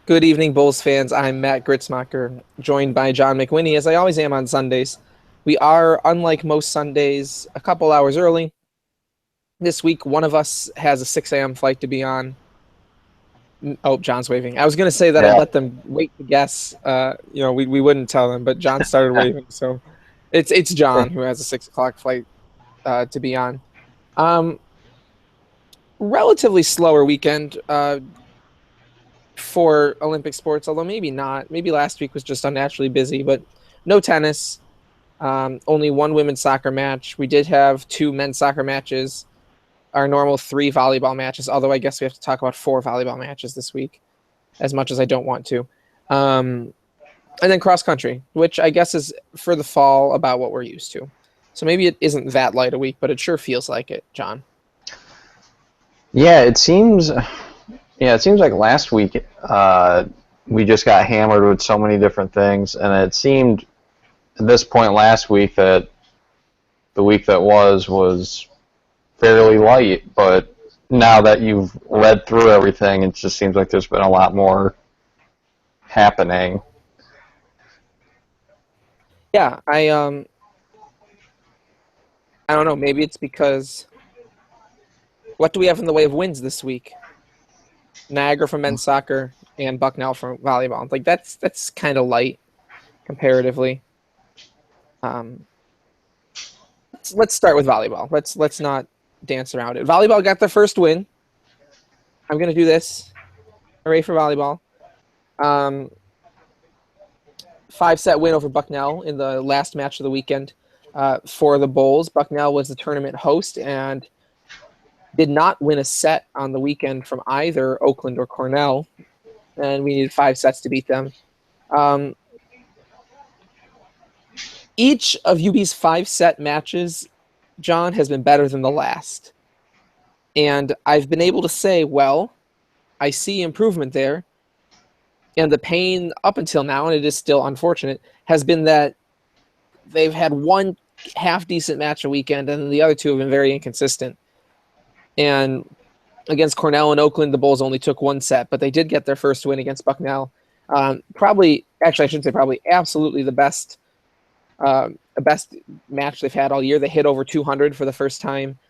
Good evening, Bulls fans. I'm Matt Gritzmacher, joined by John McWhinney, as I always am on Sundays. We are, unlike most Sundays, a couple hours early. This week, one of us has a 6 a.m. flight to be on. Oh, John's waving. I was going to say that I'd Yeah. let them wait to guess. We wouldn't tell them, but John started waving. So it's John who has a 6 o'clock flight to be on. Um, Relatively slower weekend for Olympic sports, although maybe not. Maybe last week was just unnaturally busy, but no tennis. Only one women's soccer match. We did have two men's soccer matches, our normal three volleyball matches, although I guess we have to talk about four volleyball matches this week, as much as I don't want to. And then cross country, which I guess is for the fall about what we're used to. So maybe it isn't that light a week, but it sure feels like it, John. Yeah, it seems. Yeah, it seems like last week we just got hammered with so many different things, and it seemed at this point last week that the week that was fairly light. But now that you've read through everything, it just seems like there's been a lot more happening. Yeah, I don't know. Maybe it's because what do we have in the way of wins this week? Niagara for men's soccer and Bucknell for volleyball. Like that's kind of light comparatively. Um, let's start with volleyball. Let's not dance around it. Volleyball got their first win. I'm gonna do this. Hooray for volleyball. Um, 5-set win over Bucknell in the last match of the weekend for the Bulls. Bucknell was the tournament host and did not win a set on the weekend from either Oakland or Cornell, and we needed 5 sets to beat them. Each of UB's 5-set matches, John, has been better than the last. And I've been able to say, well, I see improvement there. And the pain up until now, and it is still unfortunate, has been that they've had one half-decent match a weekend, and the other two have been very inconsistent. And against Cornell and Oakland, the Bulls only took 1 set, but they did get their first win against Bucknell. Probably, actually, I shouldn't say probably, absolutely the best match they've had all year. They hit over 200 for the first time.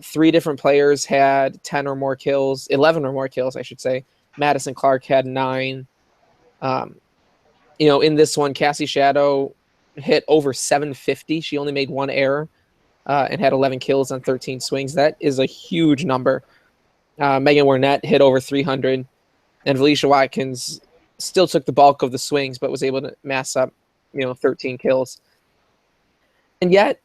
3 different players had 10 or more kills, 11 or more kills, I should say. Madison Clark had 9. In this one, Cassie Shadow hit over 750. She only made 1 error and had 11 kills on 13 swings. That is a huge number. Megan Warnett hit over 300, and Felicia Watkins still took the bulk of the swings, but was able to mass up, 13 kills. And yet,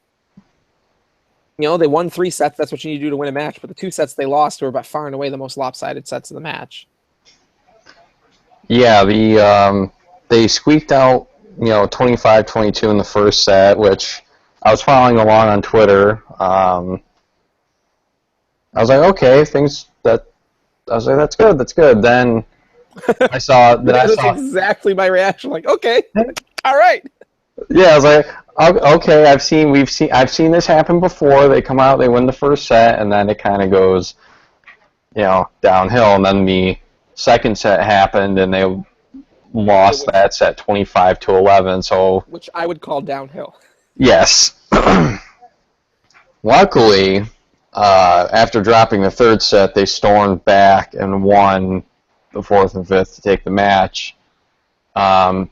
they won 3 sets. That's what you need to do to win a match. But the 2 sets they lost were by far and away the most lopsided sets of the match. Yeah, they squeaked out 25-22 in the first set, which I was following along on Twitter. I was like, okay, that's good. Then That's exactly my reaction. Like, okay, all right. Yeah, I was like, okay, I've seen this happen before. They come out, they win the first set, and then it kind of goes, downhill. And then the second set happened, and they lost that set 25-11. So, which I would call downhill. Yes. Luckily, after dropping the third set, they stormed back and won the fourth and fifth to take the match. If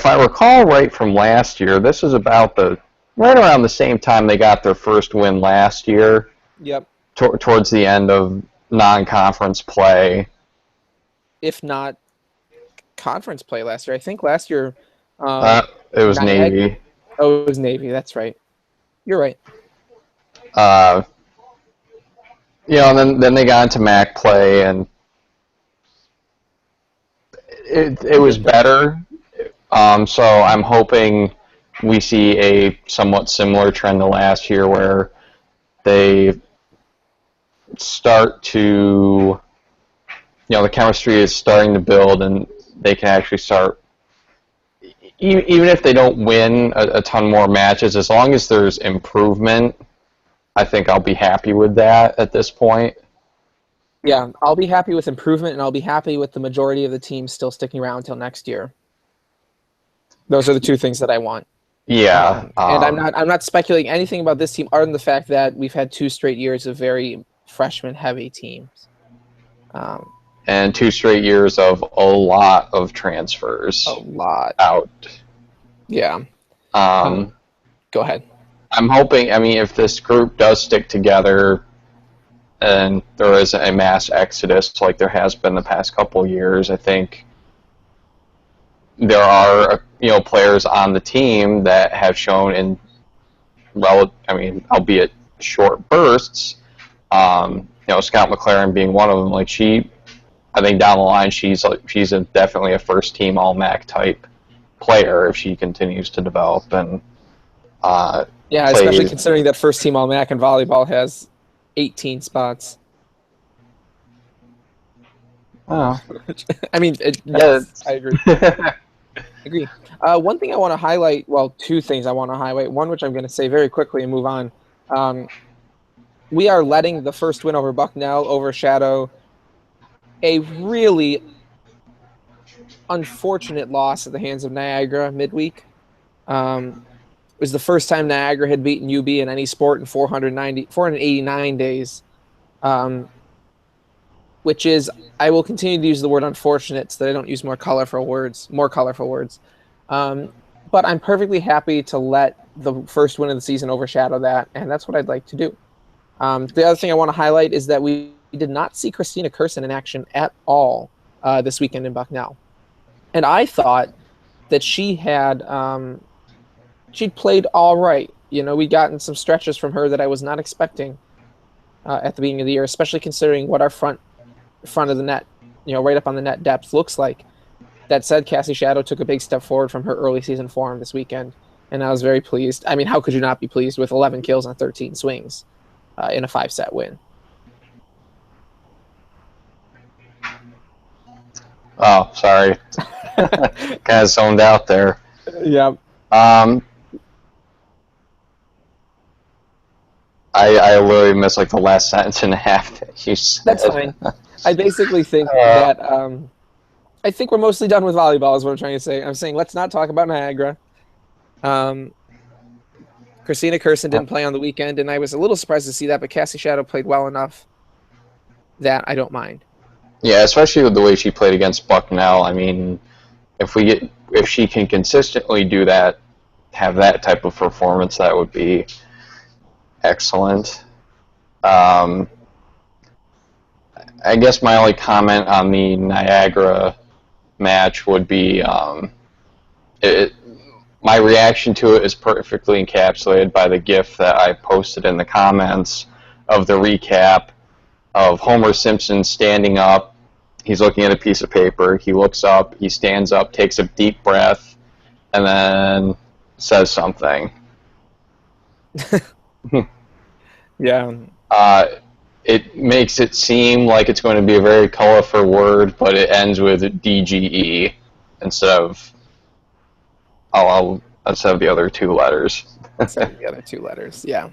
I recall right from last year, this is about right around the same time they got their first win last year. Yep. Towards the end of non-conference play. If not conference play last year. I think last year... it was Navy. Oh, it was Navy. That's right. You're right. And then they got into MAC play, and it was better. So I'm hoping we see a somewhat similar trend to last year where they start to, the chemistry is starting to build and they can actually start, even if they don't win a ton more matches, as long as there's improvement, I think I'll be happy with that at this point. Yeah, I'll be happy with improvement, and I'll be happy with the majority of the team still sticking around until next year. Those are the two things that I want. Yeah. And I'm not speculating anything about this team other than the fact that we've had 2 straight years of very freshman heavy teams. And 2 straight years of a lot of transfers A lot. out. Yeah. Um, Go ahead. I'm hoping, I mean, if this group does stick together and there is a mass exodus like there has been the past couple years, I think there are, players on the team that have shown in, albeit short bursts, Scott McLaren being one of them, I think down the line she's definitely a first team All MAC type player if she continues to develop and Yeah, especially considering that first team All MAC in volleyball has 18 spots. Oh. I mean, yes, I agree. Agree. One thing I want to highlight, well, two things I want to highlight. One, which I'm going to say very quickly and move on. We are letting the first win over Bucknell overshadow a really unfortunate loss at the hands of Niagara midweek. It was the first time Niagara had beaten UB in any sport in 489 days, which is, I will continue to use the word unfortunate so that I don't use more colorful words. But I'm perfectly happy to let the first win of the season overshadow that, and that's what I'd like to do. The other thing I want to highlight is that we did not see Christina Kurson in action at all this weekend in Bucknell. And I thought that she'd played all right. We'd gotten some stretches from her that I was not expecting at the beginning of the year, especially considering what our front of the net, right up on the net depth looks like. That said, Cassie Shadow took a big step forward from her early season form this weekend, and I was very pleased. I mean, how could you not be pleased with 11 kills on 13 swings in a 5-set win? Oh, sorry. Kind of zoned out there. Yeah. I literally missed the last sentence and a half that you said. That's fine. I basically think that I think we're mostly done with volleyball is what I'm trying to say. I'm saying let's not talk about Niagara. Christina Kurson didn't play on the weekend, and I was a little surprised to see that, but Cassie Shadow played well enough that I don't mind. Yeah, especially with the way she played against Bucknell. I mean, if she can consistently do that, have that type of performance, that would be excellent. I guess my only comment on the Niagara match would be my reaction to it is perfectly encapsulated by the GIF that I posted in the comments of the recap of Homer Simpson standing up. He's looking at a piece of paper. He looks up. He stands up, takes a deep breath, and then says something. Yeah. It makes it seem like it's going to be a very colorful word, but it ends with DGE instead of the other two letters. Instead of the other two letters, yeah.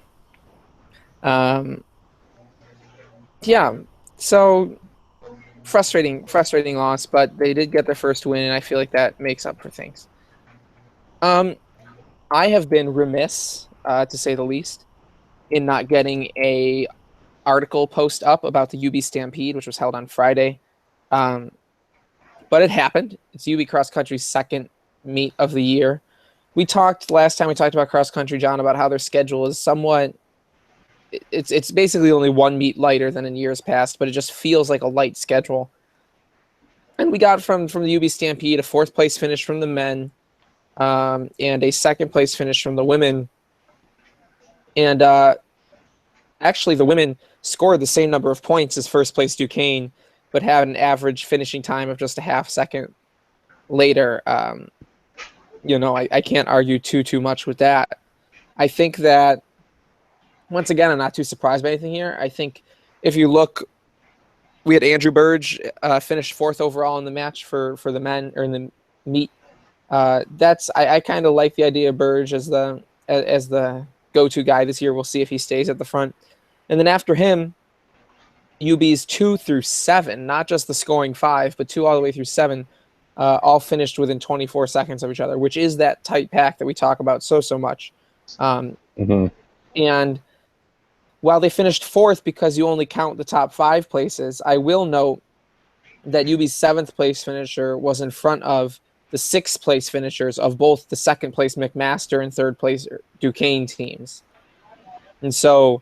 Yeah. So frustrating loss, but they did get their first win, and I feel like that makes up for things. I have been remiss, to say the least, in not getting a article post up about the UB Stampede, which was held on Friday. But it happened. It's UB Cross Country's second meet of the year. Last time we talked about cross country, John, about how their schedule is somewhat, it's basically only one meet lighter than in years past, but it just feels like a light schedule. And we got from the UB Stampede a 4th place finish from the men, and a 2nd place finish from the women. And actually, the women scored the same number of points as 1st place Duquesne, but had an average finishing time of just a half second later. I can't argue too much with that. I think that, once again, I'm not too surprised by anything here. I think if you look, we had Andrew Burge finished 4th overall in the match for the men, or in the meet. I kind of like the idea of Burge as the go-to guy this year. We'll see if he stays at the front. And then after him, UB's 2 through 7, not just the scoring 5, but 2 all the way through 7, all finished within 24 seconds of each other, which is that tight pack that we talk about so much. Mm-hmm. And while they finished 4th because you only count the top 5 places, I will note that UB's 7th place finisher was in front of the 6th place finishers of both the 2nd place McMaster and 3rd place Duquesne teams. And so,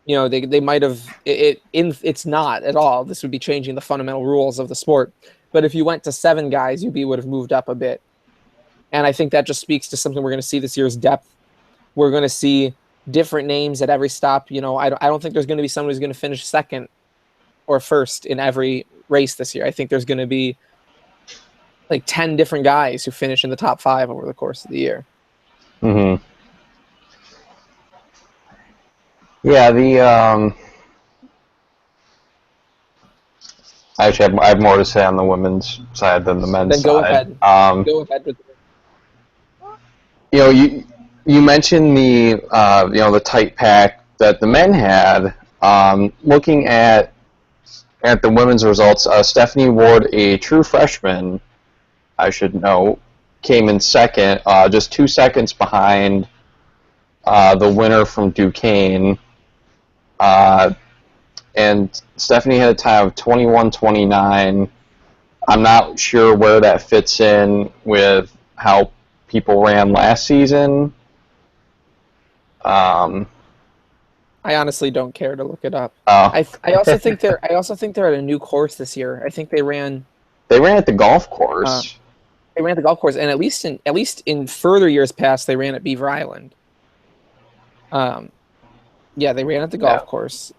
you know, they might have it's not at all. This would be changing the fundamental rules of the sport. But if you went to 7 guys, UB would have moved up a bit. And I think that just speaks to something we're going to see this year's depth. We're going to see different names at every stop. You know, I don't think there's going to be someone who's going to finish 2nd or 1st in every race this year. I think there's going to be like 10 different guys who finish in the top 5 over the course of the year. Mm-hmm. Yeah, actually, I have more to say on the women's side than the men's Then go side. ahead. Go ahead with You know, you mentioned the tight pack that the men had. Looking at the women's results, Stephanie Ward, a true freshman, I should know, came in 2nd, just 2 seconds behind the winner from Duquesne. And Stephanie had a time of 21:29. I'm not sure where that fits in with how people ran last season. I honestly don't care to look it up. Oh. I also think they're at a new course this year. I think they ran at the golf course. They ran at the golf course, and at least in further years past, they ran at Beaver Island. Yeah, they ran at the golf course.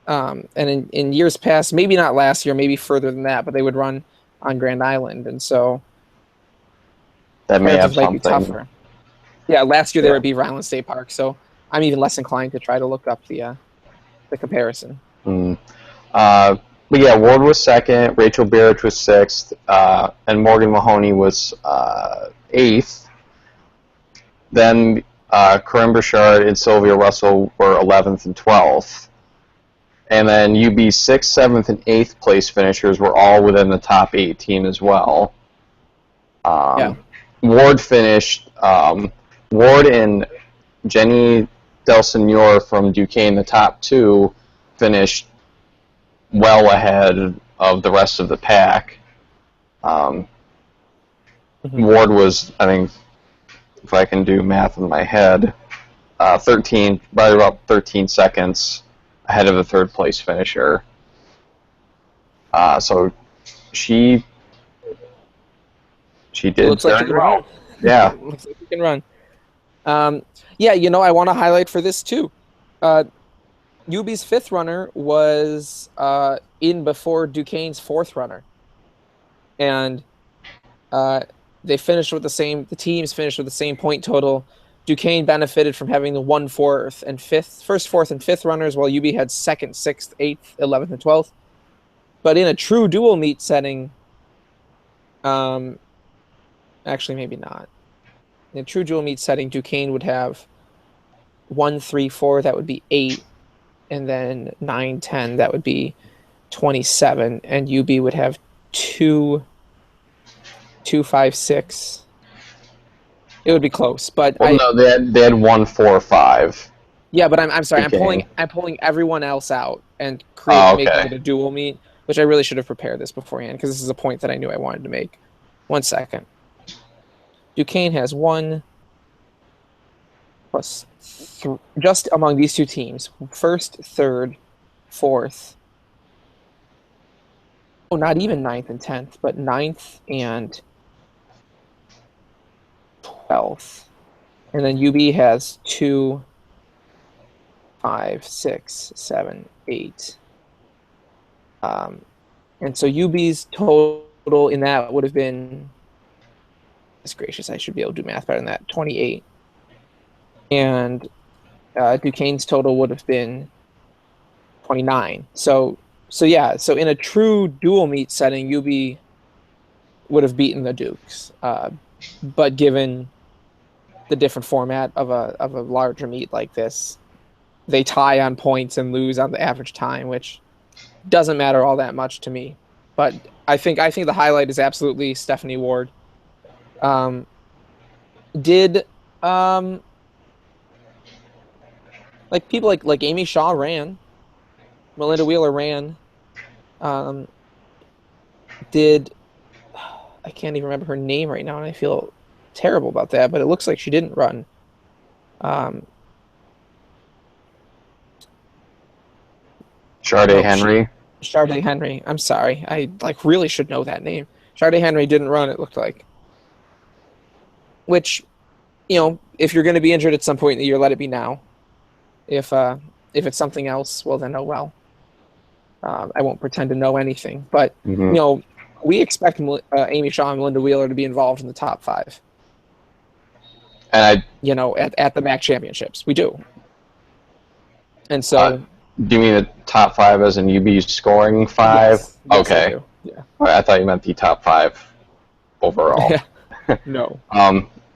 And in years past, maybe not last year, maybe further than that, but they would run on Grand Island, and so that may have might something. be tougher. Yeah, last year they were at Beaver Island State Park, so I'm even less inclined to try to look up the comparison. But yeah, Ward was 2nd, Rachel Barrett was 6th, and Morgan Mahoney was 8th. Then Corinne Bouchard and Sylvia Russell were 11th and 12th. And then UB's 6th, 7th, and 8th place finishers were all within the top 18 as well. Ward finished, Ward and Jenny Del Senor from Duquesne, the top 2, finished well ahead of the rest of the pack. Ward was, I think, if I can do math in my head, right about 13 seconds ahead of the 3rd place finisher. So she did. Looks like she can run. Yeah. Looks like she can run. Yeah, you know, I want to highlight for this too. UB's 5th runner was in before Duquesne's 4th runner, and they finished with the teams finished with the same point total. Duquesne benefited from having the 1st, 4th, and 5th runners, while UB had 2nd, 6th, 8th, 11th, and 12th. But in a true dual meet setting, actually maybe not. In a true dual meet setting, Duquesne would have 1, 3, 4, that would be 8, and then 9, 10, that would be 27, and UB would have 2, 5, 6. It would be close, but no, they had 1, 4, 5. Yeah, but I'm sorry. Okay. I'm pulling everyone else out and making it a dual meet, which I really should have prepared this beforehand because this is a point that I knew I wanted to make. 1 second. Duquesne has 1 plus 3, just among these 2 teams, 1st, 3rd, 4th. Oh, not even 9th and 10th, but 9th and 12th. And then UB has 2, 5, 6, 7, 8. And so UB's total in that would have been, goodness gracious, I should be able to do math better than that, 28. And Duquesne's total would have been 29. So yeah, so in a true dual meet setting, UB would have beaten the Dukes. But given the different format of a larger meet like this, they tie on points and lose on the average time, which doesn't matter all that much to me. But I think the highlight is absolutely Stephanie Ward. Um, did like people like Amy Shaw ran, Melinda Wheeler ran. Um, did I can't even remember her name right now, and I feel terrible about that. But it looks like she didn't run. Um, Sharday no, Henry. Sharday Henry. I'm sorry. I like really should know that name. Sharday Henry didn't run, it looked like. Which, if you're going to be injured at some point in the year, let it be now. If it's something else, well then oh well. I won't pretend to know anything, but Mm-hmm. we expect Amy Shaw and Melinda Wheeler to be involved in the top 5. And At the MAC championships, we do. And uh, so, do you mean the top 5 as in UB scoring 5? yes, Okay. I do. Yeah. I thought you meant the top 5 overall. No.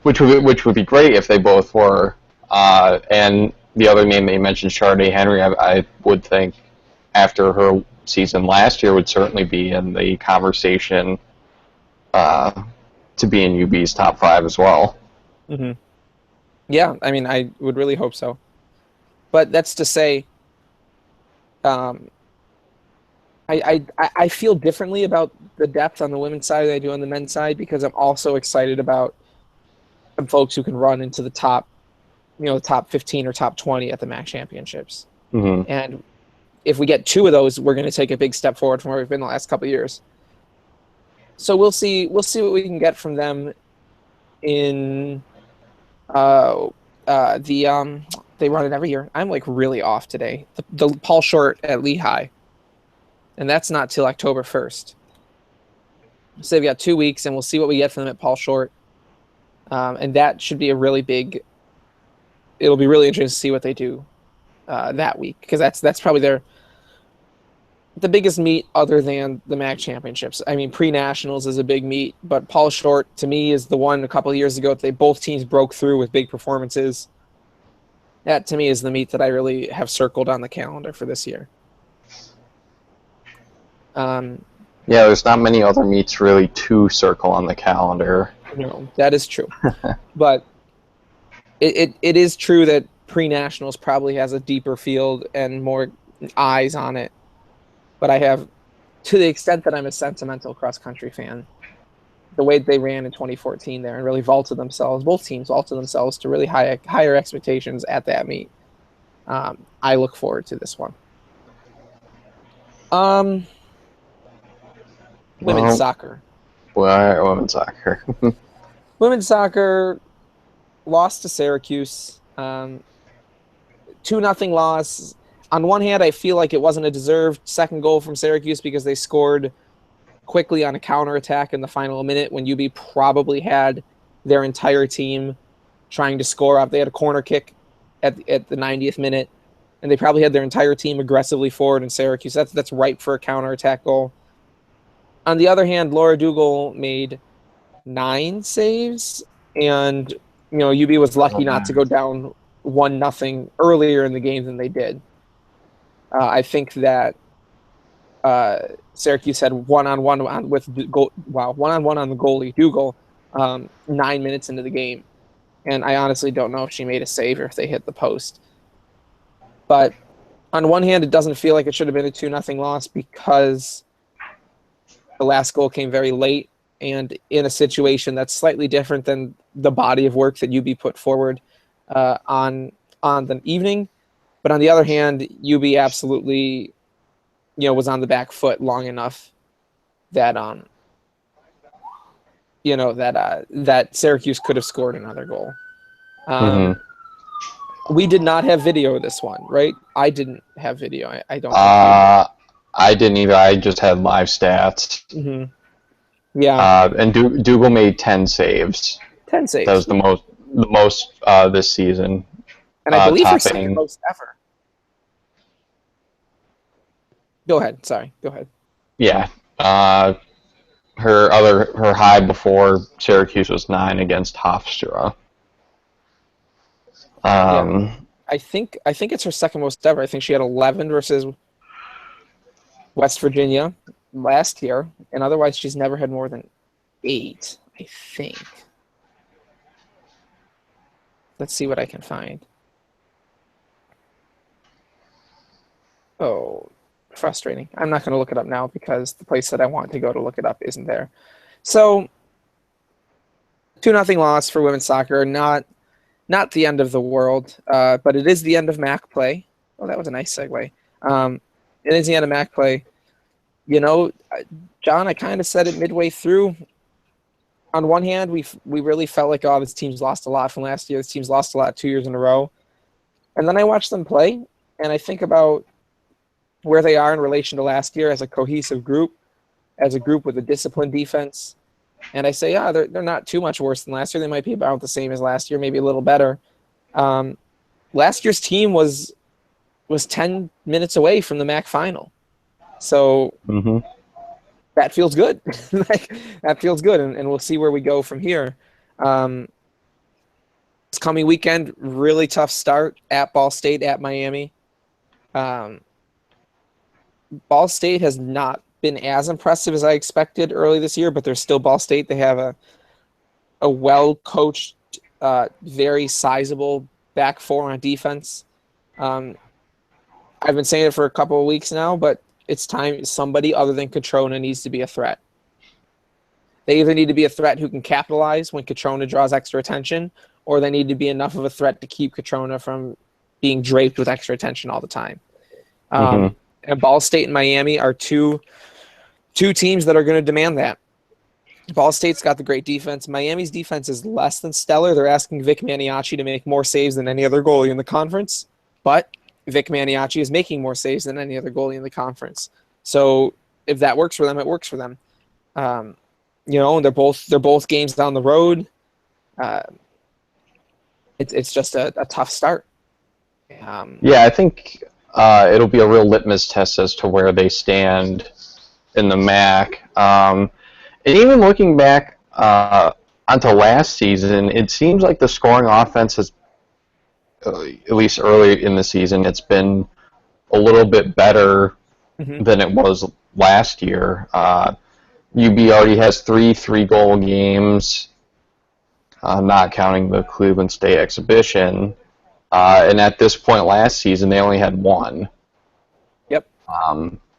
Which would be great if they both were. And the other name that you mentioned, Sharday Henry, I would think after her season last year would certainly be in the conversation to be in UB's top 5 as well. Mm-hmm. Yeah, I mean, I would really hope so. But that's to say, um, I feel differently about the depth on the women's side than I do on the men's side because I'm also excited about some folks who can run into the top, top 15 or top 20 at the MAC championships. Mm-hmm. And if we get 2 of those, we're going to take a big step forward from where we've been the last couple of years. So we'll see what we can get from them in they run it every year. I'm like really off today. The Paul Short at Lehigh. And that's not till October 1st. So they've got 2 weeks, and we'll see what we get from them at Paul Short. And that should be it'll be really interesting to see what they do that week, because that's probably the biggest meet other than the MAC championships. I mean, pre-nationals is a big meet, but Paul Short, to me, is the one a couple of years ago that both teams broke through with big performances. That, to me, is the meet that I really have circled on the calendar for this year. Yeah, there's not many other meets really to circle on the calendar. No, that is true. But it is true that pre-nationals probably has a deeper field and more eyes on it. But I have, to the extent that I'm a sentimental cross-country fan, the way they ran in 2014 there and really both teams vaulted themselves to really higher expectations at that meet. I look forward to this one. Women's soccer. Well, women's soccer. Women's soccer lost to Syracuse. 2-0 loss. On one hand, I feel like it wasn't a deserved second goal from Syracuse because they scored quickly on a counterattack in the final minute when UB probably had their entire team trying to score up. They had a corner kick at the 90th minute, and they probably had their entire team aggressively forward in Syracuse. That's ripe for a counterattack goal. On the other hand, Laura Dougal made 9 saves, and UB was lucky not to go down 1-0 earlier in the game than they did. I think that Syracuse had one-on-one on the goalie Dougal 9 minutes into the game, and I honestly don't know if she made a save or if they hit the post. But on one hand, it doesn't feel like it should have been a 2-0 loss because the last goal came very late and in a situation that's slightly different than the body of work that UB put forward on the evening. But on the other hand, UB absolutely, was on the back foot long enough that that Syracuse could have scored another goal. We did not have video of this one, right? I didn't have video. I don't think I didn't either. I just had live stats. Mm-hmm. Yeah. And Dougal made 10 saves. 10 saves. That was the most this season. And I believe her second most ever. Go ahead. Sorry. Go ahead. Yeah. Her high before Syracuse was 9 against Hofstra. I think it's her second most ever. I think she had 11 versus West Virginia last year, and otherwise she's never had more than 8, I think. Let's see what I can find. Oh, frustrating. I'm not going to look it up now because the place that I want to go to look it up isn't there. So, 2-0 loss for women's soccer. Not the end of the world, but it is the end of MAC play. Oh, that was a nice segue. It is the end of MAC play. You know, John, I kind of said it midway through. On one hand, we really felt like, oh, this team's lost a lot from last year. This team's lost a lot 2 years in a row. And then I watch them play, and I think about where they are in relation to last year as a cohesive group, as a group with a disciplined defense. And I say, yeah, they're not too much worse than last year. They might be about the same as last year, maybe a little better. Last year's team was 10 minutes away from the MAC final. So that feels good. That feels good, and we'll see where we go from here. This coming weekend, really tough start at Ball State, at Miami. Ball State has not been as impressive as I expected early this year, but they're still Ball State. They have a well-coached, very sizable back four on defense. I've been saying it for a couple of weeks now, but it's time somebody other than Catrona needs to be a threat. They either need to be a threat who can capitalize when Catrona draws extra attention, or they need to be enough of a threat to keep Catrona from being draped with extra attention all the time. And Ball State and Miami are two teams that are going to demand that. Ball State's got the great defense. Miami's defense is less than stellar. They're asking Vic Maniaci to make more saves than any other goalie in the conference, but Vic Maniaci is making more saves than any other goalie in the conference. So if that works for them, it works for them. And they're both games down the road. It's just a tough start. I think it'll be a real litmus test as to where they stand in the MAC. And even looking back onto last season, it seems like the scoring offense has, at least early in the season, it's been a little bit better than it was last year. UB already has three-goal games, not counting the Cleveland State exhibition. And at this point last season, they only had one. Yep.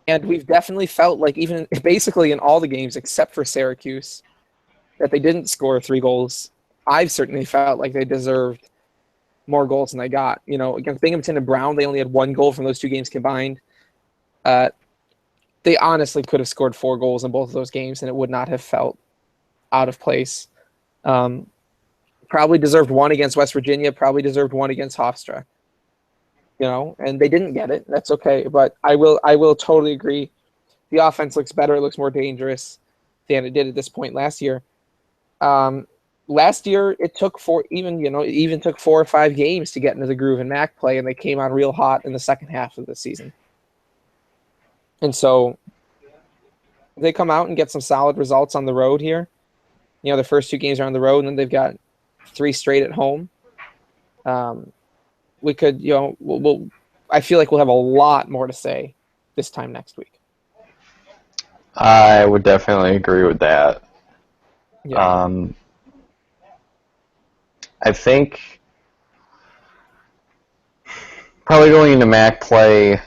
And we've definitely felt like, even basically in all the games except for Syracuse, that they didn't score 3 goals. I've certainly felt like they deserved more goals than they got. Against Binghamton and Brown, they only had 1 goal from those 2 games combined. They honestly could have scored 4 goals in both of those games, and it would not have felt out of place. Probably deserved 1 against West Virginia, probably deserved 1 against Hofstra. And they didn't get it. That's okay. But I will totally agree. The offense looks better. It looks more dangerous than it did at this point last year. Last year, it took even took 4 or 5 games to get into the groove in MAC play, and they came on real hot in the second half of the season. And so they come out and get some solid results on the road here. The first 2 games are on the road, and then they've got 3 straight at home. We could, I feel like we'll have a lot more to say this time next week. I would definitely agree with that. Yeah. I think probably going into MAC play,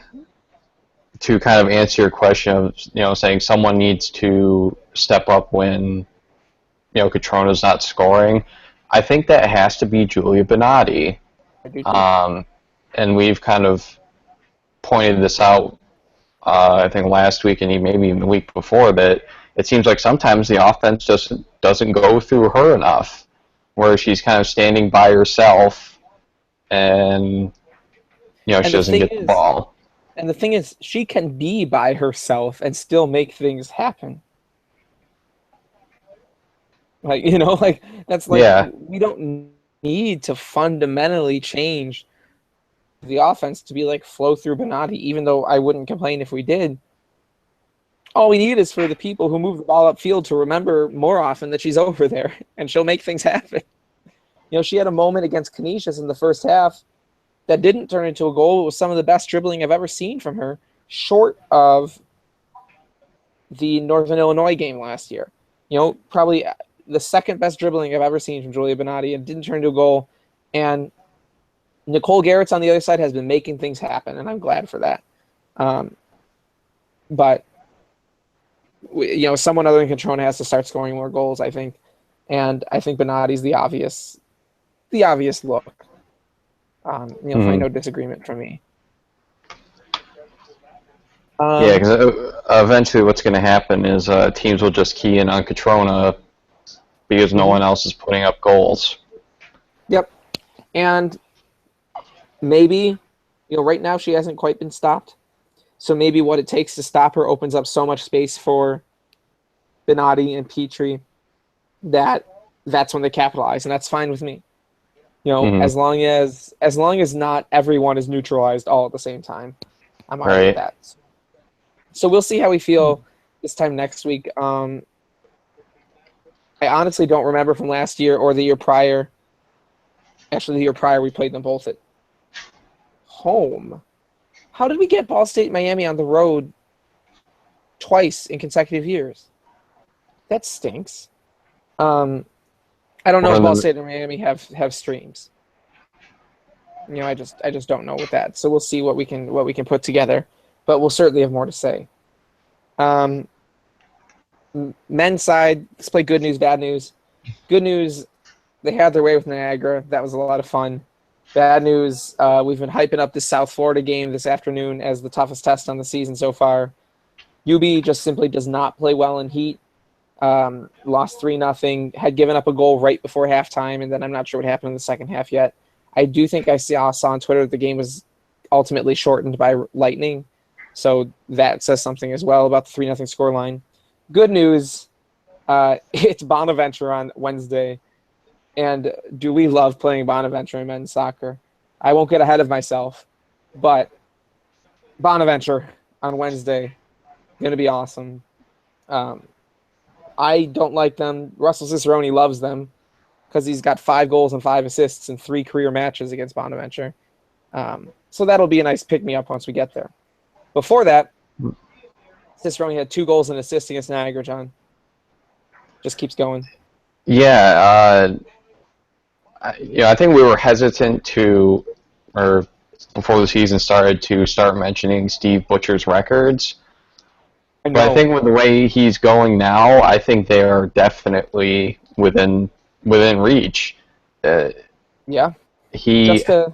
to kind of answer your question of, saying someone needs to step up when, Catrona's not scoring, I think that has to be Julia Bonatti. I do too. And we've kind of pointed this out, I think last week and maybe even the week before, that it seems like sometimes the offense just doesn't go through her enough, where she's kind of standing by herself and, she doesn't get the ball. And the thing is, she can be by herself and still make things happen. That's like, we don't need to fundamentally change the offense to be like flow through Bonatti, even though I wouldn't complain if we did. All we need is for the people who move the ball upfield to remember more often that she's over there, and she'll make things happen. She had a moment against Canisius in the first half that didn't turn into a goal. It was some of the best dribbling I've ever seen from her, short of the Northern Illinois game last year. Probably the second best dribbling I've ever seen from Julia Benatti, and didn't turn into a goal. And Nicole Garrett's on the other side has been making things happen, and I'm glad for that. But someone other than Catrona has to start scoring more goals, I think. And I think Benatti's the obvious look. You'll find no disagreement from me. Yeah, because eventually what's going to happen is teams will just key in on Catrona because no one else is putting up goals. Yep. And maybe, right now she hasn't quite been stopped. So maybe what it takes to stop her opens up so much space for Benatti and Petrie that's when they capitalize, and that's fine with me. As long as not everyone is neutralized all at the same time, I'm all right with that. So we'll see how we feel this time next week. I honestly don't remember from last year or the year prior. Actually, the year prior we played them both at home. How did we get Ball State Miami on the road twice in consecutive years? That stinks. I don't know if Ball State and Miami have streams. I just don't know with that. So we'll see what we can put together, but we'll certainly have more to say. Men's side, let's play good news, bad news. Good news, they had their way with Niagara. That was a lot of fun. Bad news, we've been hyping up this South Florida game this afternoon as the toughest test on the season so far. UB just simply does not play well in heat. Lost 3-0, had given up a goal right before halftime, and then I'm not sure what happened in the second half yet. I do think I saw on Twitter that the game was ultimately shortened by lightning, so that says something as well about the 3-0 scoreline. Good news, it's Bonaventure on Wednesday, and do we love playing Bonaventure in men's soccer? I won't get ahead of myself, but Bonaventure on Wednesday, going to be awesome. I don't like them. Russell Cicerone loves them because he's got 5 goals and 5 assists in 3 career matches against Bonaventure. So that'll be a nice pick-me-up once we get there. Before that, Cicerone had 2 goals and assists against Niagara, John. Just keeps going. Yeah, I think we were hesitant before the season started, to start mentioning Steve Butcher's records. But I think with the way he's going now, I think they are definitely within reach. Yeah. Go ahead.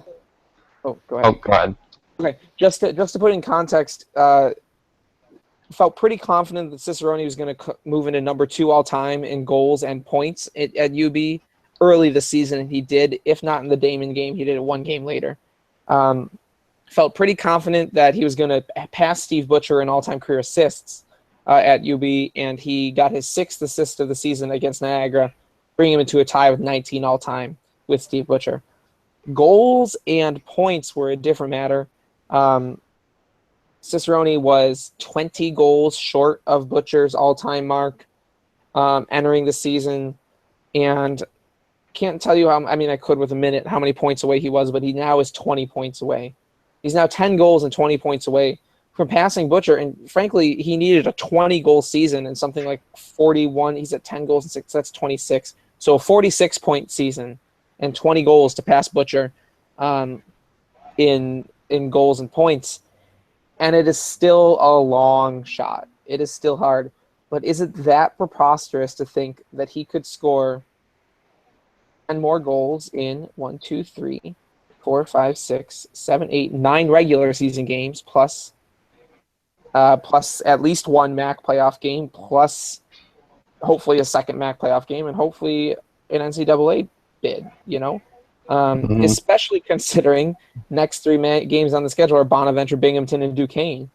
Oh, go ahead. Okay, just to put in context, felt pretty confident that Cicerone was going to move into number 2 all time in goals and points at UB early this season, and he did. If not in the Damon game, he did it 1 game later. Felt pretty confident that he was going to pass Steve Butcher in all-time career assists at UB, and he got his 6th assist of the season against Niagara, bringing him into a tie with 19 all-time with Steve Butcher. Goals and points were a different matter. Cicerone was 20 goals short of Butcher's all-time mark entering the season, and can't tell you I could with a minute how many points away he was, but he now is 20 points away. He's now 10 goals and 20 points away from passing Butcher, and frankly, he needed a 20-goal season and something like 41. He's at 10 goals and 6. That's 26. So a 46-point season and 20 goals to pass Butcher in goals and points. And it is still a long shot. It is still hard. But is it that preposterous to think that he could score 10 more goals in 1, 2, 3, 4, 5, 6, 7, 8, 9 regular season games, plus at least 1 MAC playoff game, plus hopefully a second MAC playoff game, and hopefully an NCAA bid, especially considering next 3 games on the schedule are Bonaventure, Binghamton, and Duquesne.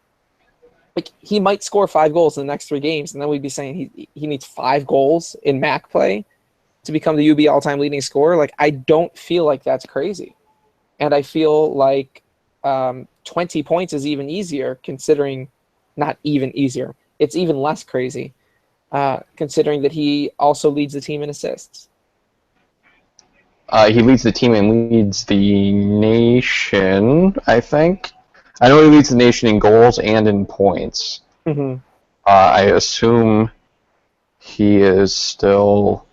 Like, he might score 5 goals in the next 3 games, and then we'd be saying he needs 5 goals in MAC play to become the UB all-time leading scorer. Like, I don't feel like that's crazy. And I feel like 20 points is even easier, considering not even easier. It's even less crazy, considering that he also leads the team in assists. He leads the team and leads the nation, I think. I know he leads the nation in goals and in points. Mm-hmm. I assume he is still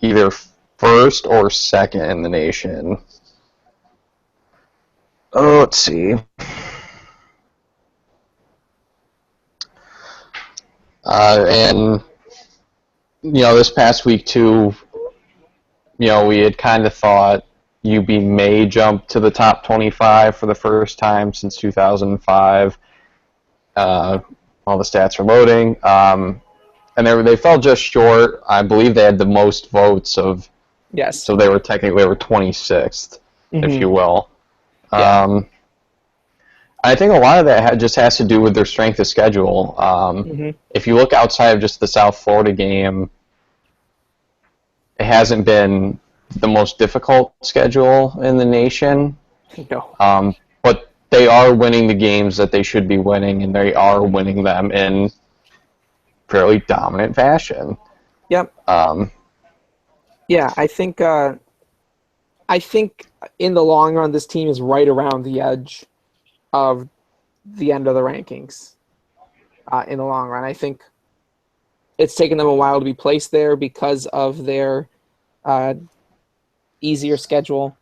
either first or second in the nation. Oh, let's see. And, this past week, too, we had kind of thought UB may jump to the top 25 for the first time since 2005. All the stats are loading. And they fell just short. I believe they had the most votes of, Yes. so they were 26th, if you will. Yeah. I think a lot of that just has to do with their strength of schedule. If you look outside of just the South Florida game, it hasn't been the most difficult schedule in the nation. No. But they are winning the games that they should be winning, and they are winning them in fairly dominant fashion. Yep. Yeah, I think in the long run, this team is right around the edge of the end of the rankings. In the long run, I think it's taken them a while to be placed there because of their easier schedule.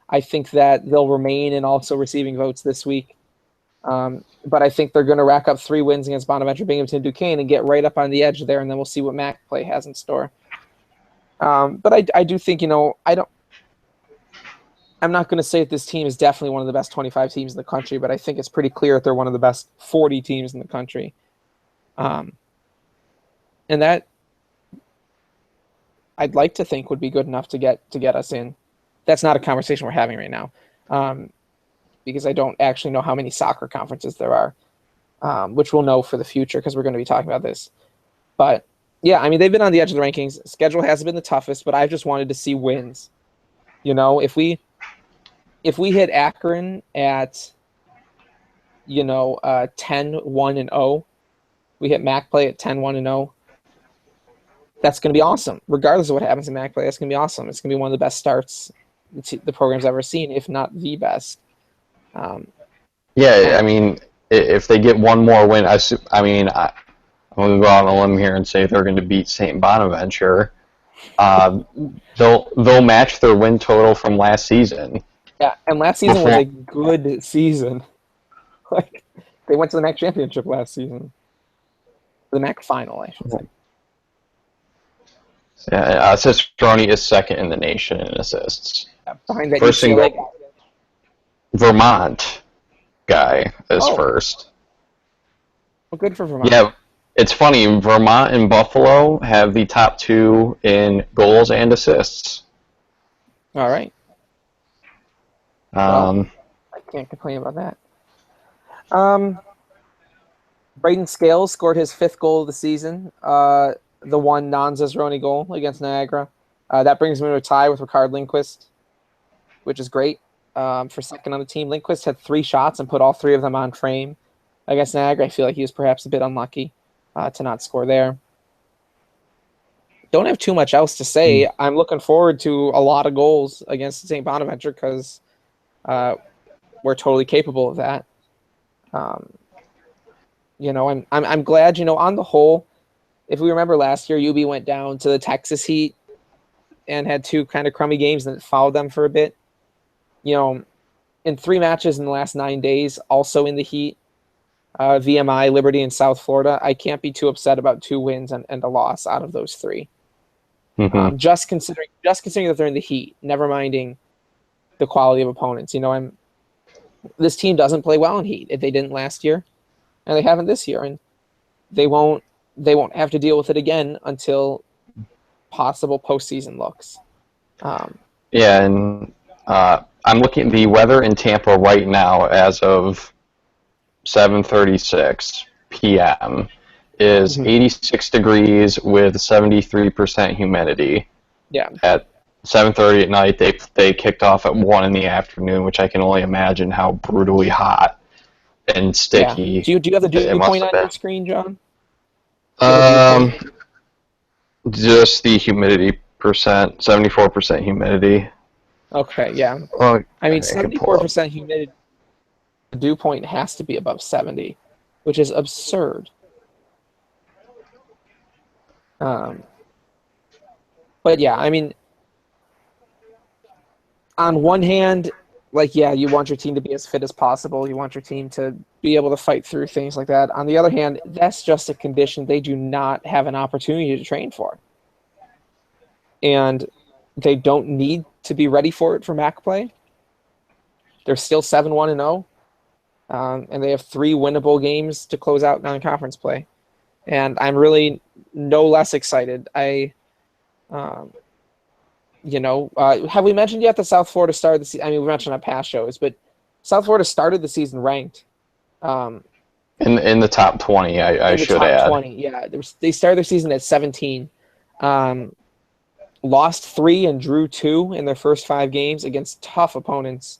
I think that they'll remain and also receiving votes this week. But I think they're going to rack up 3 wins against Bonaventure, Binghamton, Duquesne, and get right up on the edge there, and then we'll see what MAC play has in store. But I do think, I'm not going to say that this team is definitely one of the best 25 teams in the country, but I think it's pretty clear that they're one of the best 40 teams in the country. And that I'd like to think would be good enough to get us in. That's not a conversation we're having right now, because I don't actually know how many soccer conferences there are, which we'll know for the future because we're going to be talking about this. But yeah, I mean, they've been on the edge of the rankings. Schedule hasn't been the toughest, but I've just wanted to see wins. If we hit Akron at 10-1-0, we hit MAC play at 10-1-0. That's going to be awesome. Regardless of what happens in MAC play, that's going to be awesome. It's going to be one of the best starts the program's ever seen, if not the best. Yeah, I mean, if they get one more win, I'm going to go out on a limb here and say they're going to beat St. Bonaventure. They'll match their win total from last season. Yeah, and last season was a good season. Like, they went to the MAC championship last season. The MAC final, I should say. Yeah, Cicerone is second in the nation in assists. Yeah, behind that First UCLA guy. Vermont guy is first. Well, good for Vermont. Yeah, it's funny. Vermont and Buffalo have the top 2 in goals and assists. All right. Well, I can't complain about that. Braden Scales scored his 5th goal of the season, the one non-Cicerone goal against Niagara. That brings him to a tie with Ricard Lindquist, which is great for second on the team. Lindquist had 3 shots and put all 3 of them on frame against Niagara. I feel like he was perhaps a bit unlucky to not score there. Don't have too much else to say. I'm looking forward to a lot of goals against St. Bonaventure because we're totally capable of that. I'm glad, on the whole, if we remember last year, UB went down to the Texas Heat and had 2 kind of crummy games and it followed them for a bit. In 3 matches in the last 9 days, also in the Heat, VMI, Liberty, and South Florida, I can't be too upset about 2 wins and a loss out of those 3. Mm-hmm. Just considering that they're in the Heat, never minding the quality of opponents. This team doesn't play well in Heat. They didn't last year, and they haven't this year, and they won't have to deal with it again until possible postseason looks. Yeah, and I'm looking at the weather in Tampa right now as of 7:36 p.m. is 86 degrees with 73% humidity. Yeah. At 7:30 at night, they kicked off at 1 in the afternoon, which I can only imagine how brutally hot and sticky. Yeah. Do you have the dew point on your screen, John? Just the humidity percent, 74% humidity. Okay, yeah. Well, I mean, I can pull up. 74% humidity, the dew point has to be above 70, which is absurd. Um, but yeah, I mean, on one hand, like, yeah, you want your team to be as fit as possible. You want your team to be able to fight through things like that. On the other hand, that's just a condition they do not have an opportunity to train for. And they don't need to be ready for it for MAC play. They're still 7-1 and 0, and they have 3 winnable games to close out non-conference play. And I'm really no less excited. Um, have we mentioned yet that South Florida started the season? I mean, we mentioned on past shows, but South Florida started the season ranked um, In the top 20, I in the should top add. 20. Yeah, they started their season at 17, lost 3 and drew 2 in their first 5 games against tough opponents,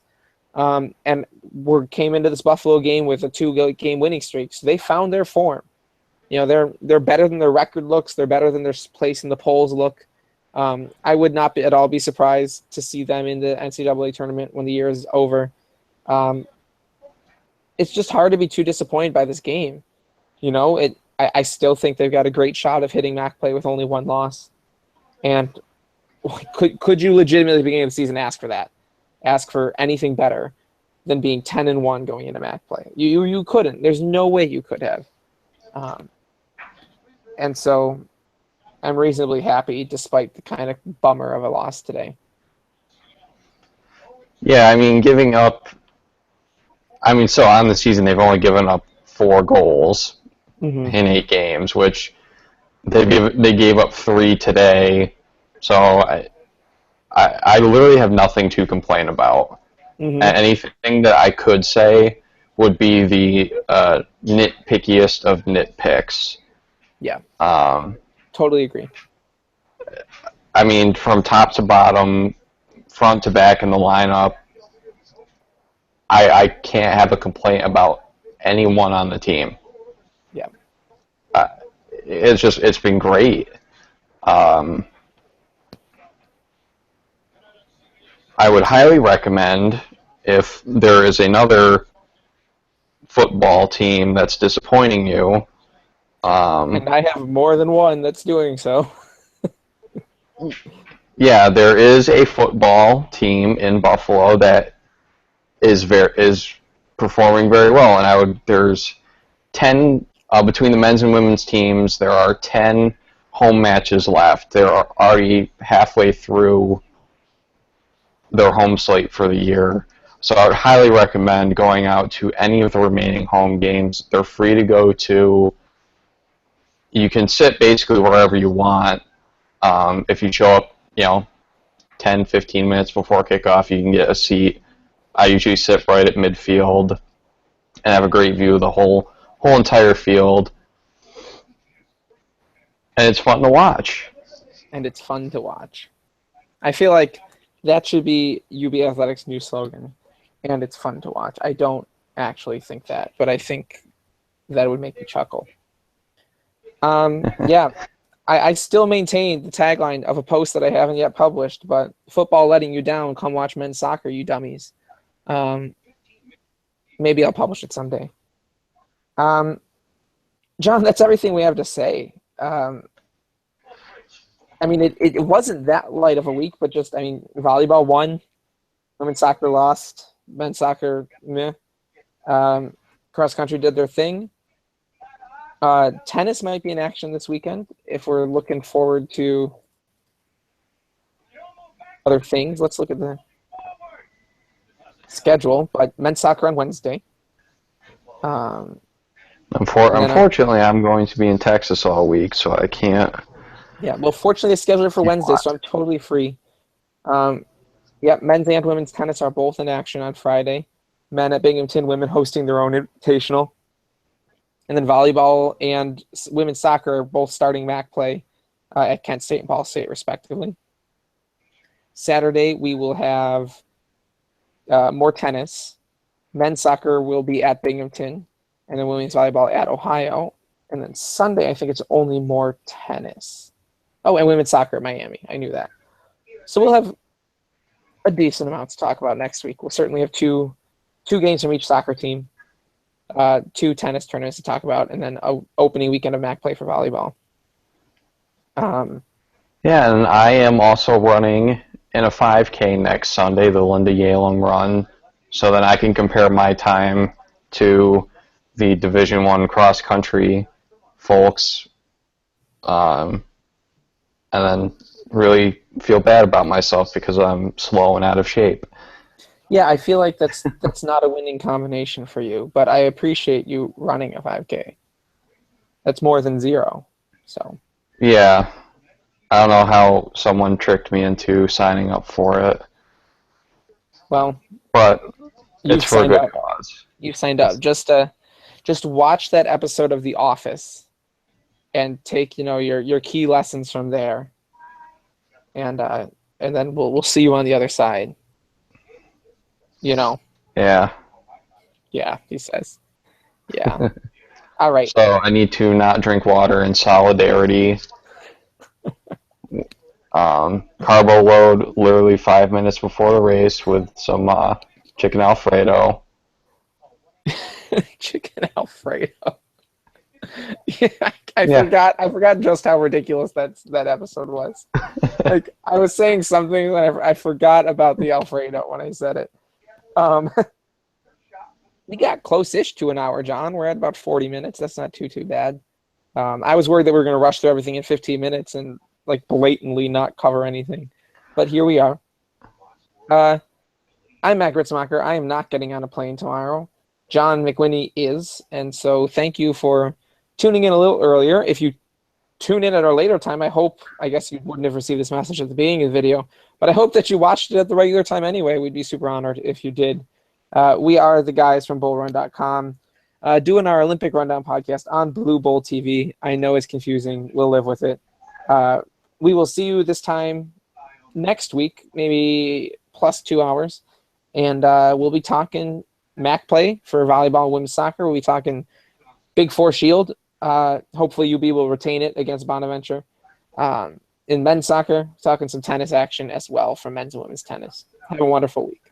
and came into this Buffalo game with a 2-game winning streak. So they found their form. They're better than their record looks. They're better than their place in the polls look. I would not at all be surprised to see them in the NCAA tournament when the year is over. It's just hard to be too disappointed by this game. I still think they've got a great shot of hitting MAC play with only 1 loss. And could you legitimately beginning of the season ask for that? Ask for anything better than being 10-1 going into MAC play? You couldn't. There's no way you could have. And so I'm reasonably happy despite the kind of bummer of a loss today. Yeah, I mean, giving up. I mean, so on the season, they've only given up 4 goals Mm-hmm. in 8 games, which they gave up 3 today. So I literally have nothing to complain about. Mm-hmm. Anything that I could say would be the nitpickiest of nitpicks. Yeah, Um, totally agree. I mean, from top to bottom, front to back in the lineup, I can't have a complaint about anyone on the team. Yeah. Uh, it's been great. Um, I would highly recommend if there is another football team that's disappointing you. And I have more than one that's doing so. Yeah, there is a football team in Buffalo that is performing very well, and there's 10 between the men's and women's teams. There are 10 home matches left. They're already halfway through their home slate for the year. So I would highly recommend going out to any of the remaining home games. They're free to go to. You can sit basically wherever you want. If you show up, 10, 15 minutes before kickoff, you can get a seat. I usually sit right at midfield and have a great view of the whole entire field. And it's fun to watch. And it's fun to watch. I feel like that should be UB Athletics' new slogan. And it's fun to watch. I don't actually think that, but I think that would make me chuckle. Yeah, I still maintain the tagline of a post that I haven't yet published, but football letting you down, come watch men's soccer, you dummies. Maybe I'll publish it someday. John, that's everything we have to say. I mean, it wasn't that light of a week, but just, I mean, volleyball won, women's soccer lost, men's soccer, meh. Cross country did their thing. Tennis might be in action this weekend if we're looking forward to other things. Let's look at the schedule. But men's soccer on Wednesday. Unfortunately, I'm going to be in Texas all week, so I can't. Yeah, well, fortunately, it's scheduled for Wednesday, so I'm totally free. Yeah, men's and women's tennis are both in action on Friday. Men at Binghamton, women hosting their own invitational. And then volleyball and women's soccer are both starting MAC play at Kent State and Ball State, respectively. Saturday, we will have more tennis. Men's soccer will be at Binghamton, and then women's volleyball at Ohio. And then Sunday, I think it's only more tennis. Oh, and women's soccer at Miami. I knew that. So we'll have a decent amount to talk about next week. We'll certainly have two games from each soccer team, two tennis tournaments to talk about, and then a opening weekend of MAC play for volleyball. Yeah, and I am also running in a 5K next Sunday, the Linda Yalem run, so then I can compare my time to the Division I cross country folks, and then really feel bad about myself because I'm slow and out of shape. Yeah, I feel like that's not a winning combination for you, but I appreciate you running a 5K. That's more than zero. So Yeah, I don't know how someone tricked me into signing up for it, well, but it's you've for a signed good up. cause. You've signed up. Just watch that episode of The Office and take your key lessons from there, and then we'll see you on the other side. You know, Yeah. yeah, he says. Yeah. All right. So I need to not drink water in solidarity. Carbo load literally 5 minutes before the race with some chicken Alfredo. Chicken Alfredo. Yeah, I Yeah. forgot just how ridiculous that episode was. Like I was saying something that I forgot about the Alfredo when I said it. Um, we got close-ish to an hour, John. We're at about 40 minutes. That's not too bad. I was worried that we were going to rush through everything in 15 minutes and like blatantly not cover anything, but here we are. I'm Matt Gritzmacher. I am not getting on a plane tomorrow. John McWhinney is, and so thank you for tuning in a little earlier. If you tune in at a later time, I guess you wouldn't have received this message at the beginning of the video, but I hope that you watched it at the regular time anyway. We'd be super honored if you did. We are the guys from bullrun.com doing our Olympic Rundown podcast on Blue Bowl TV. I know it's confusing. We'll live with it. We will see you this time next week, maybe plus 2 hours, and we'll be talking MAC play for volleyball, women's soccer. We'll be talking Big Four Shield. Hopefully UB will retain it against Bonaventure. In men's soccer, talking some tennis action as well for men's and women's tennis. Have a wonderful week.